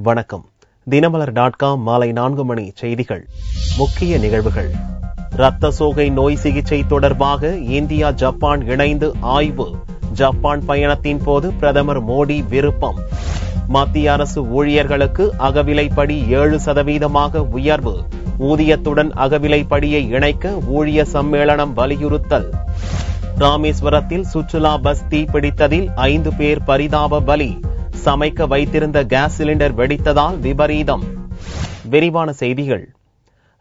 வணக்கம். தினமலர்.com மாலை 4 மணி செய்திகள். முக்கிய நிகழ்வுகள். இரத்த சோகை நோய் சிகிச்சை தொடர்பாக இந்தியா ஜப்பான் இணைந்து ஆய்வு. ஜப்பான் பயணத்தின் போது பிரதமர் மோடி விருப்பம். மத்திய அரசு ஊழியர்களுக்கு அகவிலைப்படி 7% உயர்வு. ஊதியத்துடன் அகவிலைப்படியை இணைக்க ஊழியர் சம்மேளனம் வலியுறுத்தல். ராமேஸ்வரத்தில் சுற்றுலா பஸ் தீப்பிடித்ததில் 5 பேர் பரிதாப பலி. சமைக்க வைத்திருந்த கேஸ் சிலிண்டர் வெடித்ததால் விபரீதம். விரிவான செய்திகள்.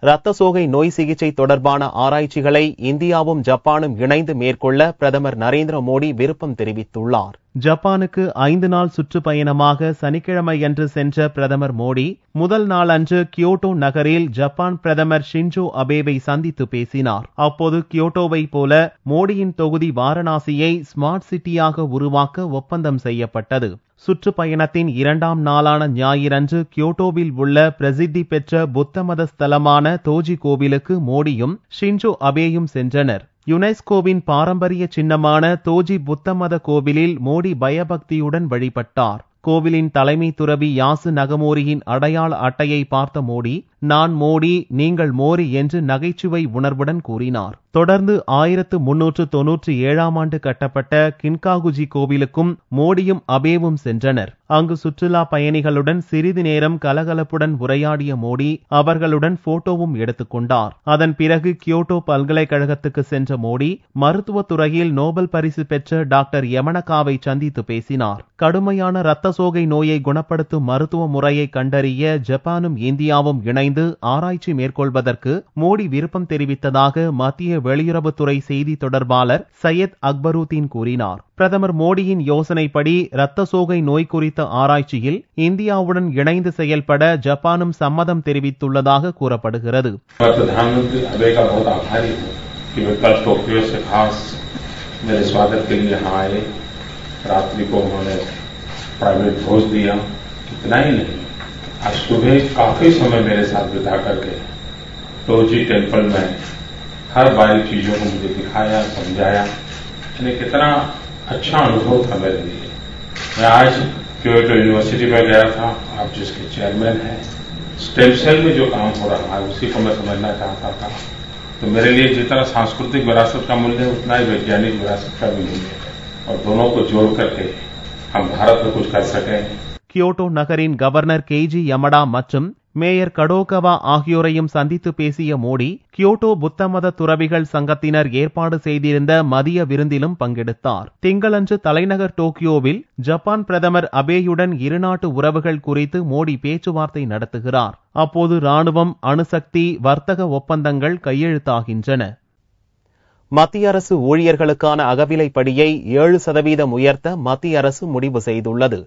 இரத்த சோகை நோய் சிகிச்சை தொடர்பான ஆராய்ச்சிகளை இந்தியாவும் ஜப்பானும் இணைந்து மேற்கொள்ள பிரதமர் நரேந்திர மோடி விருப்பம் தெரிவித்துள்ளார். ஜப்பானுக்கு 5 நாள் சுற்றுப்பயணமாக சனிக்கிழமையன்று சென்ற பிரதமர் மோடி முதல் நாள் அன்று கியோட்டோ நகரில் ஜப்பான் பிரதமர் ஷின்சோ அபேவை சந்தித்து பேசினார். அப்போது கியோட்டோவை போல மோடியின் தொகுதி வாரணாசியை ஸ்மார்ட் சிட்டியாக உருவாக்க ஒப்பந்தம் செய்யப்பட்டது. சுற்றுப்பயணத்தின் 2ஆம் நாளான ஞாயிறன்று கியோட்டோவில் உள்ள பிரசித்தி பெற்ற புத்த மத ஸ்தலமான தோஜி கோவிலுக்கு மோடியும் ஷின்சோ அபேயும் சென்றனர். யுனெஸ்கோவின் பாரம்பரிய சின்னமான தோஜி புத்த மத கோவிலில் மோடி பயபக்தியுடன் வழிபட்டார். கோவிலின் தலைமை துறவி யாசு நகமோரியின் அடையாள அட்டையை பார்த்த மோடி, நான் மோடி, நீங்கள் மோரி என்று நகைச்சுவை உணர்வுடன் கூறினார். தொடர்ந்து 1397ஆம் ஆண்டு கட்டப்பட்ட கின்காகுஜி கோவிலுக்கும் மோடியும் அபேவும் சென்றனர். அங்கு சுற்றுலா பயணிகளுடன் சிறிது நேரம் கலகலப்புடன் உரையாடிய மோடி அவர்களுடன் போட்டோவும் எடுத்துக்கொண்டார். அதன் பிறகு கியோட்டோ பல்கலைக்கழகத்துக்கு சென்ற மோடி மருத்துவ துறையில் நோபல் பரிசு பெற்ற டாக்டர் யமனகாவை சந்தித்து பேசினார். கடுமையான இரத்த சோகை நோயை குணப்படுத்தும் மருத்துவ முறையை கண்டறிய ஜப்பானும் இந்தியாவும் இணைந்து ஆராய்ச்சி மேற்கொள்வதற்கு மோடி விருப்பம் தெரிவித்ததாக மத்திய வெளியுறவுத்துறை செய்தி தொடர்பாளர் சையத் அக்பருதீன் கூறினார். பிரதமர் மோடியின் யோசனைப்படி இரத்த சோகை நோய் குறித்த ஆராய்ச்சியில் இந்தியாவுடன் இணைந்து செயல்பட ஜப்பானும் சம்மதம் தெரிவித்துள்ளதாக கூறப்படுகிறது. प्राइवेट भोज दिया, इतना ही नहीं, आज सुबह काफी समय मेरे साथ बिता करके टोजी टेम्पल में हर बारी चीजों को मुझे दिखाया, समझाया. यानी कितना अच्छा अनुभव था मेरे लिए. मैं आज क्योटो यूनिवर्सिटी में गया था, आप जिसके चेयरमैन हैं. स्टेम सेल में जो काम हो रहा है उसी को मैं समझना चाहता था. तो मेरे लिए जितना सांस्कृतिक विरासत का मूल्य है उतना ही वैज्ञानिक विरासत का भी मूल्य है, और दोनों को जोड़ करके हम भारत में कुछ कर सकें. கியோட்டோ நகரின் கவர்னர் கேஜி யமடா மற்றும் மேயர் கடோகவா ஆகியோரையும் சந்தித்து பேசிய மோடி கியோட்டோ புத்த மத துறவிகள் சங்கத்தினர் ஏற்பாடு செய்திருந்த மதிய விருந்திலும் பங்கெடுத்தார். திங்களன்று தலைநகர் டோக்கியோவில் ஜப்பான் பிரதமர் அபேயுடன் இருநாட்டு உறவுகள் குறித்து மோடி பேச்சுவார்த்தை நடத்துகிறார். அப்போது ராணுவம், அணுசக்தி, வர்த்தக ஒப்பந்தங்கள் கையெழுத்தாகின்றன. மத்திய அரசு ஊழியர்களுக்கான அகவிலைப்படியை 7% உயர்த்த மத்திய அரசு முடிவு செய்துள்ளது.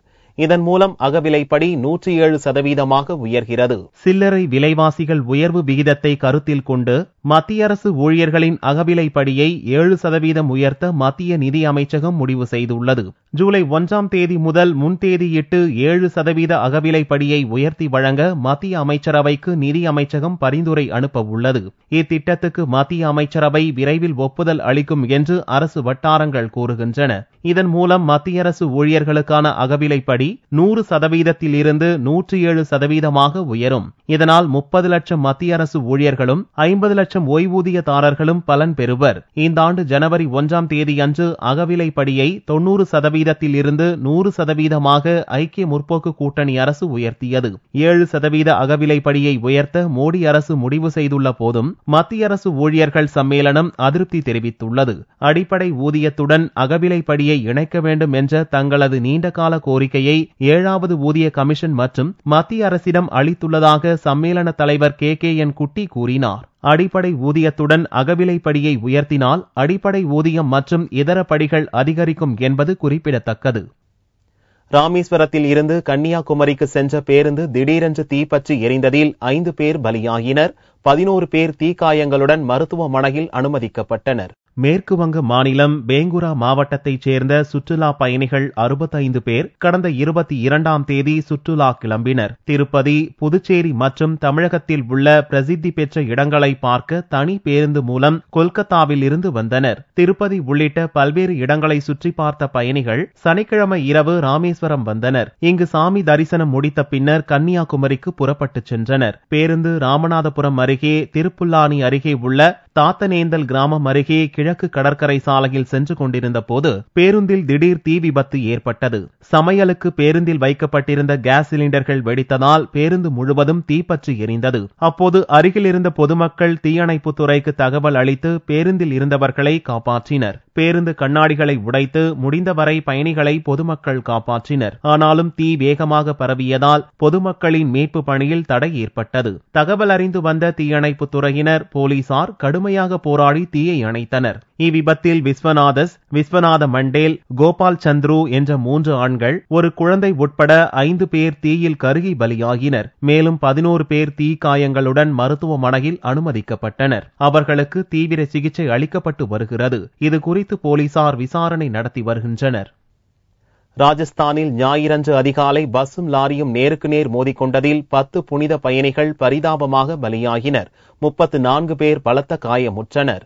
இதன் மூலம் அகவிலைப்படி 107% உயர்கிறது. சில்லறை விலைவாசிகள் உயர்வு விகிதத்தை கருத்தில் கொண்டு மத்திய அரசு ஊழியர்களின் அகவிலைப்படியை 7% உயர்த்த மத்திய நிதி அமைச்சகம் முடிவு செய்துள்ளது. ஜூலை 1ஆம் தேதி முதல் முன்தேதியிட்டு 7% அகவிலைப்படியை உயர்த்தி வழங்க மத்திய அமைச்சரவைக்கு நிதி அமைச்சகம் பரிந்துரை அனுப்ப உள்ளது. இத்திட்டத்துக்கு மத்திய அமைச்சரவை விரைவில் ஒப்புதல் அளிக்கும் என்று அரசு வட்டாரங்கள் கூறுகின்றன. இதன் மூலம் மத்திய அரசு ஊழியர்களுக்கான அகவிலைப்படி 100% இருந்து 107% உயரும். இதனால் 30 லட்சம் மத்திய அரசு ஊழியர்களும் 50 லட்சம் ஓய்வூதியதாரர்களும் பலன் பெறுவர். இந்த ஆண்டு ஜனவரி 1ஆம் தேதி அன்று அகவிலைப்படியை 90% இருந்து 100% ஐக்கிய முற்போக்கு கூட்டணி அரசு உயர்த்தியது. 7% அகவிலைப்படியை உயர்த்த மோடி அரசு முடிவு செய்துள்ள போதும் மத்திய அரசு ஊழியர்கள் சம்மேளனம் அதிருப்தி தெரிவித்துள்ளது. அடிப்படை ஊதியத்துடன் அகவிலைப்படியை இணைக்க வேண்டும் என்ற தங்களது நீண்டகால கோரிக்கையை 7வது ஊதிய கமிஷன் மற்றும் மத்திய அரசிடம் அளித்துள்ளதாக சம்மேளன தலைவர் KKN குட்டி கூறினார். அடிப்படை ஊதியத்துடன் அகவிலைப்படியை உயர்த்தினால் அடிப்படை ஊதியம் மற்றும் இதர படிகள் அதிகரிக்கும் என்பது குறிப்பிடத்தக்கது. ராமேஸ்வரத்தில் இருந்து கன்னியாகுமரிக்கு சென்ற பேருந்து திடீரென்று தீப்பற்றி எரிந்ததில் 5 பேர் பலியாகினர். 11 பேர் தீக்காயங்களுடன் மருத்துவமனையில் அனுமதிக்கப்பட்டனர். மேற்கு வங்க மாநிலம் பேங்குரா மாவட்டத்தைச் சேர்ந்த சுற்றுலா பயணிகள் 65 பேர் கடந்த 22ஆம் தேதி சுற்றுலா கிளம்பினர். திருப்பதி, புதுச்சேரி மற்றும் தமிழகத்தில் உள்ள பிரசித்தி பெற்ற இடங்களை பார்க்க தனி பேருந்து மூலம் கொல்கத்தாவில் இருந்து வந்தனர். திருப்பதி உள்ளிட்ட பல்வேறு இடங்களை சுற்றி பார்த்த பயணிகள் சனிக்கிழமை இரவு ராமேஸ்வரம் வந்தனர். இங்கு சாமி தரிசனம் முடித்த பின்னர் கன்னியாகுமரிக்கு புறப்பட்டுச் சென்றனர். பேருந்து ராமநாதபுரம் அருகே திருப்புல்லானி அருகே உள்ள தாத்தனேந்தல் கிராமம் அருகே கிழக்கு கடற்கரை சாலையில் சென்று கொண்டிருந்த போது பேருந்தில் திடீர் தீ விபத்து ஏற்பட்டது. சமையலுக்கு பேருந்தில் வைக்கப்பட்டிருந்த கேஸ் சிலிண்டர்கள் வெடித்ததால் பேருந்து முழுவதும் தீப்பற்றி எரிந்தது. அப்போது அருகில் இருந்த பொதுமக்கள் தீயணைப்புத் துறைக்கு தகவல் அளித்து பேருந்தில் இருந்தவர்களை காப்பாற்றினர். பேருந்து கண்ணாடிகளை உடைத்து முடிந்தவரை பயணிகளை பொதுமக்கள் காப்பாற்றினர். ஆனாலும் தீ வேகமாக பரவியதால் பொதுமக்களின் மீட்பு பணியில் தடை ஏற்பட்டது. தகவல் அறிந்து வந்த தீயணைப்புத் துறையினர், போலீசார் கடுமையாக போராடி தீயை அணைத்தனர். இவ்விபத்தில் விஸ்வநாத மண்டேல், கோபால் சந்துரு என்ற 3 ஆண்கள், ஒரு குழந்தை உட்பட 5 பேர் தீயில் கருகி பலியாகினர். மேலும் 11 பேர் தீ காயங்களுடன் மருத்துவமனையில் அனுமதிக்கப்பட்டனர். அவர்களுக்கு தீவிர சிகிச்சை அளிக்கப்பட்டு வருகிறது. இதுகுறித்து போலீசார் விசாரணை நடத்தி வருகின்றனர். ராஜஸ்தானில் ஞாயிறன்று அதிகாலை பஸ்ஸும் லாரியும் நேருக்கு நேர் மோதிக்கொண்டதில் 10 புனித பயணிகள் பரிதாபமாக பலியாகினர். 34 பேர் பலத்த காயமுற்றனர்.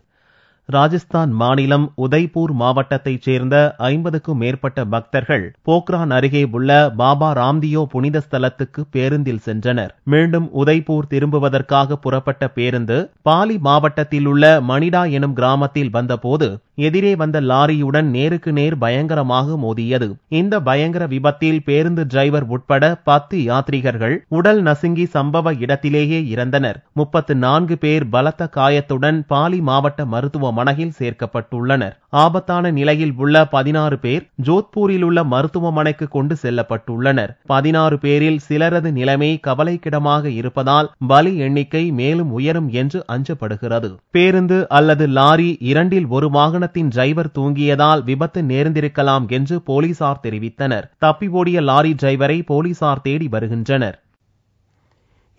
ராஜஸ்தான் மாநிலம் உதய்பூர் மாவட்டத்தைச் சேர்ந்த 50க்கும் மேற்பட்ட பக்தர்கள் போக்ரான் அருகே உள்ள பாபா ராம்தியோ புனித ஸ்தலத்துக்கு பேருந்தில் சென்றனர். மீண்டும் உதய்பூர் திரும்புவதற்காக புறப்பட்ட பேருந்து பாலி மாவட்டத்தில் உள்ள மணிடா எனும் கிராமத்தில் வந்தபோது எதிரே வந்த லாரியுடன் நேருக்கு நேர் பயங்கரமாக மோதியது. இந்த பயங்கர விபத்தில் பேருந்து டிரைவர் உட்பட 10 யாத்ரீகர்கள் உடல் நசுங்கி சம்பவ இடத்திலேயே இறந்தனர். 34 பேர் பலத்த காயத்துடன் பாலி மாவட்ட மருத்துவமனையில் சேர்க்கப்பட்டுள்ளனர். ஆபத்தான நிலையில் உள்ள 16 பேர் ஜோத்பூரில் உள்ள மருத்துவமனைக்கு கொண்டு செல்லப்பட்டுள்ளனர். 16 பேரில் சிலரது நிலைமை கவலைக்கிடமாக இருப்பதால் பலி எண்ணிக்கை மேலும் உயரும் என்று அஞ்சப்படுகிறது. பேருந்து அல்லது லாரி இரண்டில் ஒரு வாகனத்தின் டிரைவர் தூங்கியதால் விபத்து நேர்ந்திருக்கலாம் என்று போலீசார் தெரிவித்தனர். தப்பி ஓடிய லாரி டிரைவரை போலீசார் தேடி வருகின்றனர்.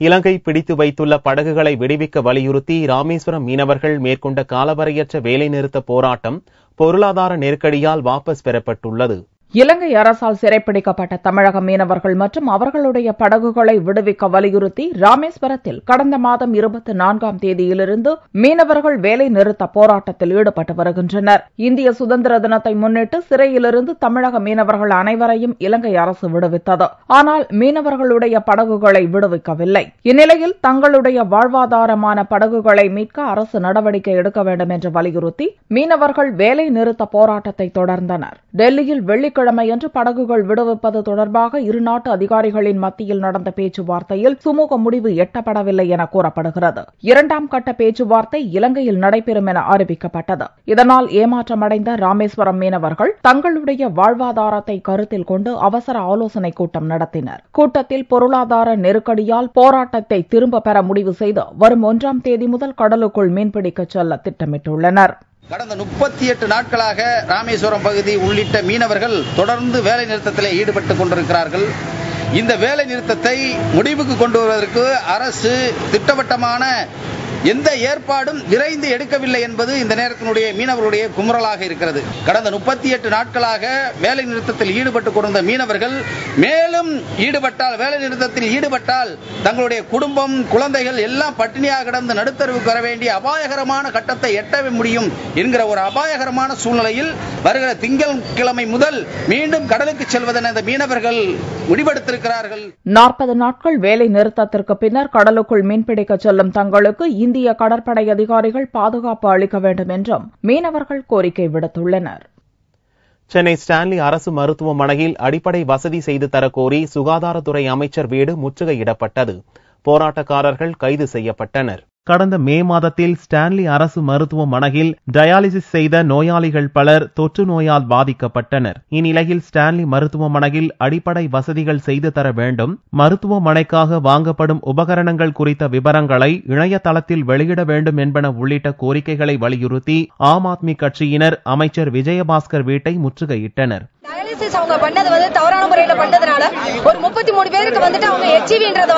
இலங்கை பிடித்து வைத்துள்ள படகுகளை விடுவிக்க வலியுறுத்தி ராமேஸ்வரம் மீனவர்கள் மேற்கொண்ட காலவரையற்ற வேலைநிறுத்த போராட்டம் பொருளாதார நெருக்கடியால் வாபஸ் பெறப்பட்டுள்ளது. இலங்கை அரசால் சிறைப்பிடிக்கப்பட்ட தமிழக மீனவர்கள் மற்றும் அவர்களுடைய படகுகளை விடுவிக்க வலியுறுத்தி ராமேஸ்வரத்தில் கடந்த மாதம் 24ஆம் தேதியிலிருந்து மீனவர்கள் வேலை நிறுத்த போராட்டத்தில் ஈடுபட்டு வருகின்றனர். இந்திய சுதந்திர தினத்தை முன்னிட்டு சிறையிலிருந்து தமிழக மீனவர்கள் அனைவரையும் இலங்கை அரசு விடுவித்தது. ஆனால் மீனவர்களுடைய படகுகளை விடுவிக்கவில்லை. இந்நிலையில் தங்களுடைய வாழ்வாதாரமான படகுகளை மீட்க அரசு நடவடிக்கை எடுக்க வேண்டும் என்று வலியுறுத்தி மீனவர்கள் வேலை நிறுத்த போராட்டத்தை தொடர்ந்தனர். டெல்லியில் வெள்ளிக்கிழமையன்று படகுகள் விடுவிப்பது தொடர்பாக இருநாட்டு அதிகாரிகளின் மத்தியில் நடந்த பேச்சுவார்த்தையில் சுமூக முடிவு எட்டப்படவில்லை என கூறப்படுகிறது. 2ஆம் கட்ட பேச்சுவார்த்தை இலங்கையில் நடைபெறும் என அறிவிக்கப்பட்டது. இதனால் ஏமாற்றமடைந்த ராமேஸ்வரம் மீனவர்கள் தங்களுடைய வாழ்வாதாரத்தை கருத்தில் கொண்டு அவசர ஆலோசனை கூட்டம் நடத்தினர். கூட்டத்தில் பொருளாதார நெருக்கடியால் போராட்டத்தை திரும்ப பெற முடிவு செய்து வரும் 1ஆம் தேதி முதல் கடலுக்குள் மீன்பிடிக்க செல்ல திட்டமிட்டுள்ளனர். கடந்த 38 நாட்களாக ராமேஸ்வரம் பகுதி உள்ளிட்ட மீனவர்கள் தொடர்ந்து வேலை நிறுத்தத்தில் ஈடுபட்டுக் கொண்டிருக்கிறார்கள். இந்த வேலை நிறுத்தத்தை முடிவுக்கு கொண்டு வருவதற்கு அரசு திட்டவட்டமான எந்த ஏற்பாடும் விரைந்து எடுக்கவில்லை என்பது இந்த நேரத்தினுடைய மீனவர்களுடைய குமுறலாக இருக்கிறது. கடந்த 38 நாட்களாக வேலை நிறுத்தத்தில் ஈடுபட்டுக் கொண்டிருந்த மீனவர்கள் மேலும் வேலை நிறுத்தத்தில் ஈடுபட்டால் தங்களுடைய குடும்பம், குழந்தைகள் எல்லாம் பட்டினியாக கிடந்து நடுத்தருவுக்கு வர வேண்டிய அபாயகரமான கட்டத்தை எட்ட முடியும் என்கிற ஒரு அபாயகரமான சூழ்நிலையில் வருகிற திங்கட்கிழமை முதல் மீண்டும் கடலுக்கு செல்வதென இந்த மீனவர்கள் முடிவெடுத்திருக்கிறார்கள். 40 நாட்கள் வேலை நிறுத்தத்திற்கு பின்னர் கடலுக்குள் மீன்பிடிக்க செல்லும் தங்களுக்கு இந்திய கடற்படை அதிகாரிகள் பாதுகாப்பு அளிக்க வேண்டும் என்றும் மீனவர்கள் கோரிக்கை விடுத்துள்ளனர். சென்னை ஸ்டான்லி அரசு மருத்துவமனையில் அடிப்படை வசதி செய்து தரக்கோரி சுகாதாரத்துறை அமைச்சர் வீடு முற்றுகையிடப்பட்டது. போராட்டக்காரர்கள் கைது செய்யப்பட்டனர். கடந்த மே மாதத்தில் ஸ்டான்லி அரசு மருத்துவமனையில் டயாலிசிஸ் செய்த நோயாளிகள் பலர் தொற்று நோயால் பாதிக்கப்பட்டனர். இந்நிலையில் ஸ்டான்லி மருத்துவமனையில் அடிப்படை வசதிகள் செய்து தர வேண்டும், மருத்துவமனைக்காக வாங்கப்படும் உபகரணங்கள் குறித்த விவரங்களை இணையதளத்தில் வெளியிட வேண்டும் என்பன உள்ளிட்ட கோரிக்கைகளை வலியுறுத்தி ஆம் ஆத்மி கட்சியினர் அமைச்சர் விஜயபாஸ்கர் வீட்டை முற்றுகையிட்டனர். டயாலிசிஸ் அவங்க பண்ணது தவறான முறையில் பண்ணதுனால ஒரு 33 பேருக்கு அவங்க HIVன்றதை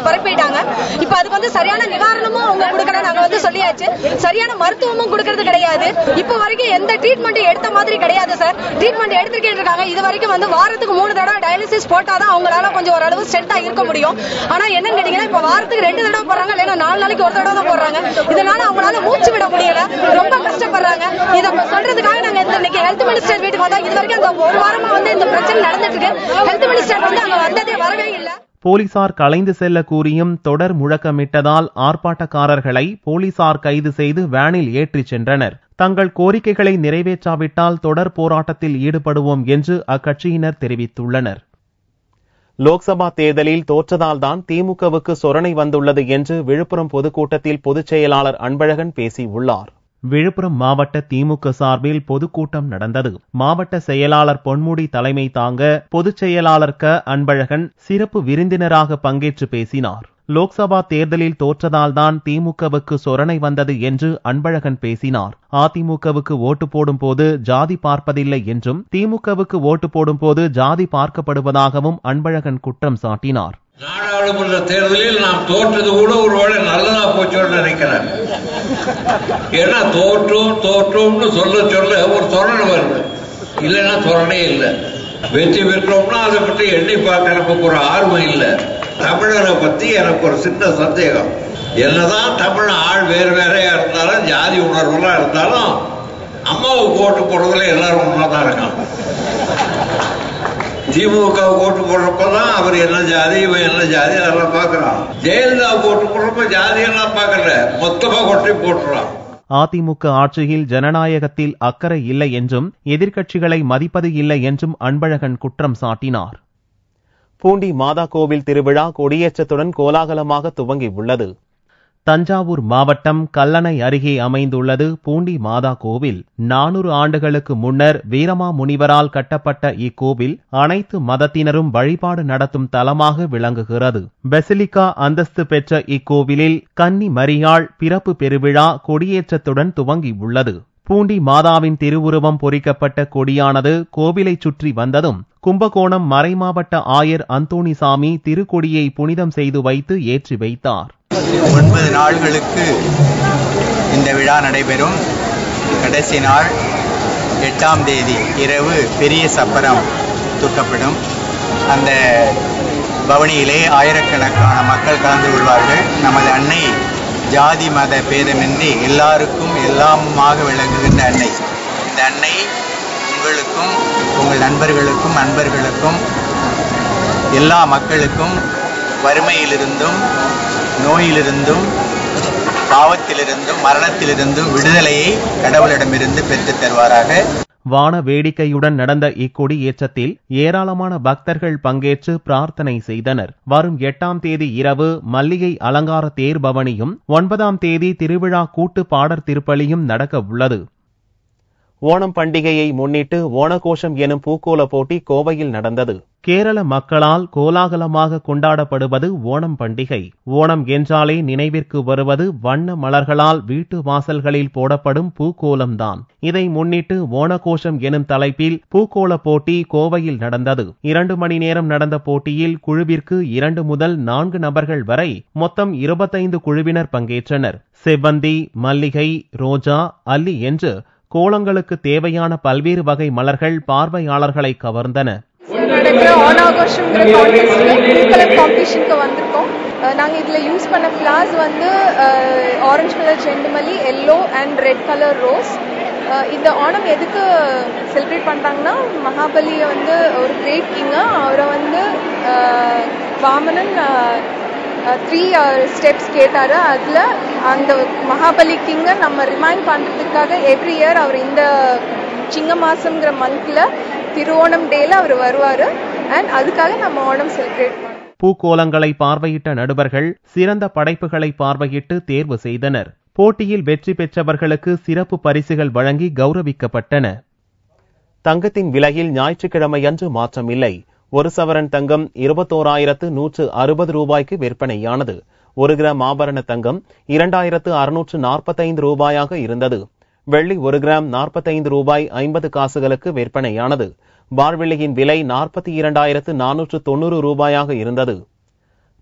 பரப்பிட்டாங்க. இப்ப அதுக்கு வந்து சரியான நிவாரணமும் அவங்க கொடுக்கணும். நாங்க வந்து சொல்லியாச்சு, சரியான மருத்துவமும் கொடுக்கறது கிடையாது. இப்ப வரைக்கும் எந்த ட்ரீட்மெண்ட் எடுத்த மாதிரி கிடையாது சார். ட்ரீட்மெண்ட் எடுத்துக்கிட்டு இருக்காங்க. இது வரைக்கும் வந்து வாரத்துக்கு 3 தடவை டயாலிசிஸ் போட்டாதான் அவங்களால கொஞ்சம் ஓரளவு ஸ்ட்ரென்த்தா இருக்க முடியும். ஆனா என்னன்னு கேட்டீங்கன்னா, இப்ப வாரத்துக்கு 2 தடவை போறாங்க, இல்லைன்னா 4 நாளைக்கு ஒரு தடவை தான் போடுறாங்க. இதனால அவங்களால மூச்சு விட முடியல, ரொம்ப கஷ்டப்படுறாங்க. இதை சொல்றதுக்காக நாங்க இன்னைக்கு ஹெல்த் மினிஸ்டர் வீட்டுக்கு வந்தோம். இது வரைக்கும் அந்த ஒரு வாரமா வந்து இந்த பிரச்சனை நடந்துட்டு இருக்கு. ஹெல்த் மினிஸ்டர் வந்து அங்க வந்ததே வரவே இல்லை. போலீசார் கலைந்து செல்ல கூறியும் தொடர் முழக்கமிட்டதால் ஆர்ப்பாட்டக்காரர்களை போலீசார் கைது செய்து வேனில் ஏற்றிச் சென்றனர். தங்கள் கோரிக்கைகளை நிறைவேற்றாவிட்டால் தொடர் போராட்டத்தில் ஈடுபடுவோம் என்று அக்கட்சியினர் தெரிவித்துள்ளனர். லோக்சபா தேர்தலில் தோற்றதால்தான் திமுகவுக்கு சொரணை வந்துள்ளது என்று விழுப்புரம் பொதுக்கூட்டத்தில் பொதுச் செயலாளர் அன்பழகன் பேசியுள்ளார். விழுப்புரம் மாவட்ட திமுக சார்பில் பொதுக்கூட்டம் நடந்தது. மாவட்ட செயலாளர் பொன்முடி தலைமை தாங்க பொதுச் செயலாளர் அன்பழகன் சிறப்பு விருந்தினராக பங்கேற்று பேசினார். லோக்சபா தேர்தலில் தோற்றதால்தான் திமுகவுக்கு சொரணை வந்தது என்று அன்பழகன் பேசினார். அதிமுகவுக்கு ஓட்டு போடும் போது ஜாதி பார்ப்பதில்லை என்றும் திமுகவுக்கு ஓட்டு போடும் போது ஜாதி பார்க்கப்படுவதாகவும் அன்பழகன் குற்றம் சாட்டினார். நாடாளுமன்ற தேர்தலில் நாம் தோற்றது கூட ஒருவேளை நல்லதா போச்சோன்னு நினைக்கிறேன். ஏன்னா தோற்றோம்னு சொல்ல ஒரு சொரணை வருது, இல்லைன்னா சொரணே இல்லை. வெற்றி பெற்றோம்னா அதை பற்றி எண்ணி பார்க்கறதுக்கு ஒரு ஆர்வம் இல்லை. தமிழரை பத்தி எனக்கு ஒரு சின்ன சந்தேகம். என்னதான் தமிழ் ஆள் வேறு வேறையா இருந்தாலும், ஜாதி உணர்வுலாம் இருந்தாலும், அம்மாவுக்கு ஓட்டு போடுறதுல எல்லாரும் ஒன்னாதான் இருக்காங்க. திமுக ஓட்டு போடுறப்பதான் அவர் என்ன ஜாதி, இவன் என்ன ஜாதி அதெல்லாம் பாக்குறான். ஜெயலலிதா ஓட்டு போடுறப்ப ஜாதி எல்லாம் பாக்கல, மொத்தமா கொட்டி போட்டுறான். அதிமுக ஆட்சியில் ஜனநாயகத்தில் அக்கறை இல்லை என்றும் எதிர்க்கட்சிகளை மதிப்பது இல்லை என்றும் அன்பழகன் குற்றம் சாட்டினார். பூண்டி மாதா கோவில் திருவிழா கொடியேற்றத்துடன் கோலாகலமாக துவங்கியுள்ளது. தஞ்சாவூர் மாவட்டம் கல்லணை அருகே அமைந்துள்ளது பூண்டி மாதா கோவில். 400 ஆண்டுகளுக்கு முன்னர் வீரமாமுனிவரால் கட்டப்பட்ட இக்கோவில் அனைத்து மதத்தினரும் வழிபாடு நடத்தும் தலமாக விளங்குகிறது. பெசிலிக்கா அந்தஸ்து பெற்ற இக்கோவிலில் கன்னி மரியாள் பிறப்பு பெருவிழா கொடியேற்றத்துடன் துவங்கியுள்ளது. பூண்டி மாதாவின் திருவுருவம் பொறிக்கப்பட்ட கொடியானது கோவிலை சுற்றி வந்ததும் கும்பகோணம் மறைமாவட்ட ஆயர் அந்தோணிசாமி திருக்கொடியை புனிதம் செய்து வைத்து ஏற்றி வைத்தார். 9 நாள்களுக்கு இந்த விழா நடைபெறும். கடைசி நாள் 8ஆம் தேதி இரவு பெரிய சப்பரம் தூக்கப்படும். அந்த பவனியிலே ஆயிரக்கணக்கான மக்கள் கலந்து கொள்வார்கள். நமது அன்னை ஜாதி மத பேதமின்றி எல்லாருக்கும் எல்லாமாக விளங்குகின்ற அன்னை. இந்த அன்னை உங்களுக்கும் உங்கள் நண்பர்களுக்கும் அன்பர்களுக்கும் எல்லா மக்களுக்கும் வறுமையிலிருந்தும் நோயிலிருந்தும் பாவத்திலிருந்தும் மரணத்திலிருந்தும் விடுதலையை கடவுளிடமிருந்து பெற்றுத் தருவாராக. வான வேடிக்கையுடன் நடந்த இக்கொடி ஏற்றத்தில் ஏராளமான பக்தர்கள் பங்கேற்று பிரார்த்தனை செய்தனர். வரும் 8ஆம் தேதி இரவு மல்லிகை அலங்கார தேர் பவனியும் 9ஆம் தேதி திருவிழா கூட்டு பாடற் திருப்பலியும் நடக்க உள்ளது. ஓணம் பண்டிகையை முன்னிட்டு ஓணகோஷம் எனும் பூக்கோல போட்டி கோவையில் நடந்தது. கேரள மக்களால் கோலாகலமாக கொண்டாடப்படுவது ஓணம் பண்டிகை. ஓணம் என்றாலே நினைவிற்கு வருவது வண்ண மலர்களால் வீட்டு வாசல்களில் போடப்படும் பூக்கோலம்தான். இதை முன்னிட்டு ஓணகோஷம் எனும் தலைப்பில் பூக்கோல போட்டி கோவையில் நடந்தது. 2 மணி நேரம் நடந்த போட்டியில் குழுவிற்கு 2 முதல் 4 நபர்கள் வரை மொத்தம் 25 குழுவினர் பங்கேற்றனர். செவ்வந்தி, மல்லிகை, ரோஜா, அல்லி என்று கோலங்களுக்கு தேவையான பல்வேறு வகை மலர்கள் பார்வையாளர்களை கவர்ந்தன. ஓணாகோஷம்ங்கிற கலர் காம்படிஷனுக்கு வந்திருக்கோம். நாங்கள் இதில் யூஸ் பண்ண ஃப்ளார்ஸ் வந்து ஆரஞ்சு கலர் செண்டுமல்லி, yellow and red colour rose. இந்த ஓணம் எதுக்கு செலிப்ரேட் பண்ணுறாங்கன்னா, மகாபலியை வந்து ஒரு கிரேட் கிங்கு, அவரை வந்து வாமனன் 3 ஸ்டெப்ஸ் கேட்டாரு. அதில் அந்த மகாபலி கிங்கை நம்ம ரிமைண்ட் பண்ணுறதுக்காக எவ்ரி இயர் அவர் இந்த சிங்க மாசம்ங்கிற மந்த்ல திருவோணம் டேல அவர் வருவாரு. அண்ட் அதுக்காக நம்ம ஓணம் செலிப்ரேட் பண்ணோம். பூக்கோலங்களை பார்வையிட்ட நடுவர்கள் சிறந்த படைப்புகளை பார்வையிட்டு தேர்வு செய்தனர். போட்டியில் வெற்றி பெற்றவர்களுக்கு சிறப்பு பரிசுகள் வழங்கி கௌரவிக்கப்பட்டன. தங்கத்தின் விலையில் ஞாயிற்றுக்கிழமையன்று மாற்றமில்லை. 1 சவரன் தங்கம் 21,160 ரூபாய்க்கு விற்பனையானது. 1 கிராம் ஆபரண தங்கம் 2,645 ரூபாயாக இருந்தது. வெள்ளி 1 கிராம் 45 ரூபாய் 50 காசுகளுக்கு விற்பனையானது. பார்வெள்ளியின் விலை 42,490 ரூபாயாக இருந்தது.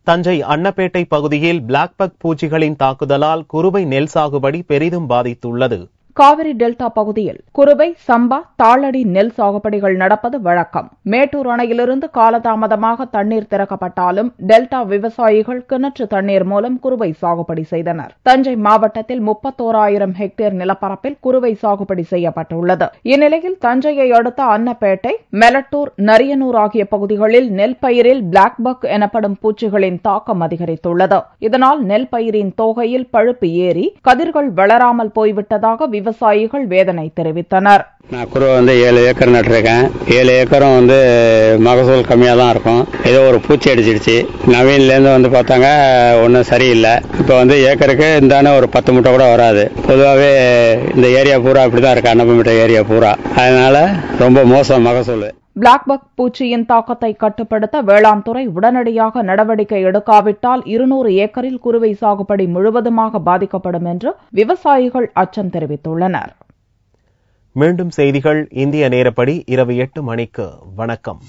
தஞ்சை அன்னப்பேட்டை பகுதியில் பிளாக் பக் பூச்சிகளின் தாக்குதலால் குறுவை நெல் சாகுபடி பெரிதும் பாதித்துள்ளது. காவிரி டெல்டா பகுதியில் குறுவை, சம்பா, தாளடி நெல் சாகுபடிகள் நடப்பது வழக்கம். மேட்டூர் அணையிலிருந்து காலதாமதமாக தண்ணீர் திறக்கப்பட்டாலும் டெல்டா விவசாயிகள் கிணற்று தண்ணீர் மூலம் குறுவை சாகுபடி செய்தனர். தஞ்சை மாவட்டத்தில் 31,000 ஹெக்டேர் நிலப்பரப்பில் குறுவை சாகுபடி செய்யப்பட்டுள்ளது. இந்நிலையில் தஞ்சையை அடுத்த அன்னப்பேட்டை, மெலட்டூர், நரியனூர் ஆகிய பகுதிகளில் நெல் பயிரில் பிளாக் பக் எனப்படும் பூச்சிகளின் தாக்கம் அதிகரித்துள்ளது. இதனால் நெல் பயிரின் தோகையில் பழுப்பு ஏறி கதிர்கள் வளராமல் போய்விட்டதாக விவசாயிகள் வேதனை தெரிவித்தனர். நான் குருவை 7 ஏக்கர் நட்டிருக்கேன். 7 ஏக்கரும் மகசூல் கம்மியாக தான் இருக்கும். ஏதோ ஒரு பூச்சி அடிச்சிடுச்சு. நவீன்லேருந்து பார்த்தாங்க ஒன்றும் சரியில்லை. இப்போ ஏக்கருக்கு இந்தான ஒரு 10 மூட்டை கூட வராது. பொதுவாகவே இந்த ஏரியா பூரா அப்படி தான் இருக்கு, அன்னப்பம்பேட்டை ஏரியா பூரா. அதனால ரொம்ப மோசம் மகசூல். பிளாக் பக் பூச்சியின் தாக்கத்தை கட்டுப்படுத்த வேளாண் துறை உடனடியாக நடவடிக்கை எடுக்காவிட்டால் 200 ஏக்கரில் குறுவை சாகுபடி முழுவதுமாக பாதிக்கப்படும் என்று விவசாயிகள் அச்சம் தெரிவித்துள்ளனர். மீண்டும் செய்திகள் இந்திய நேரப்படி இரவு 8 மணிக்கு. வணக்கம்.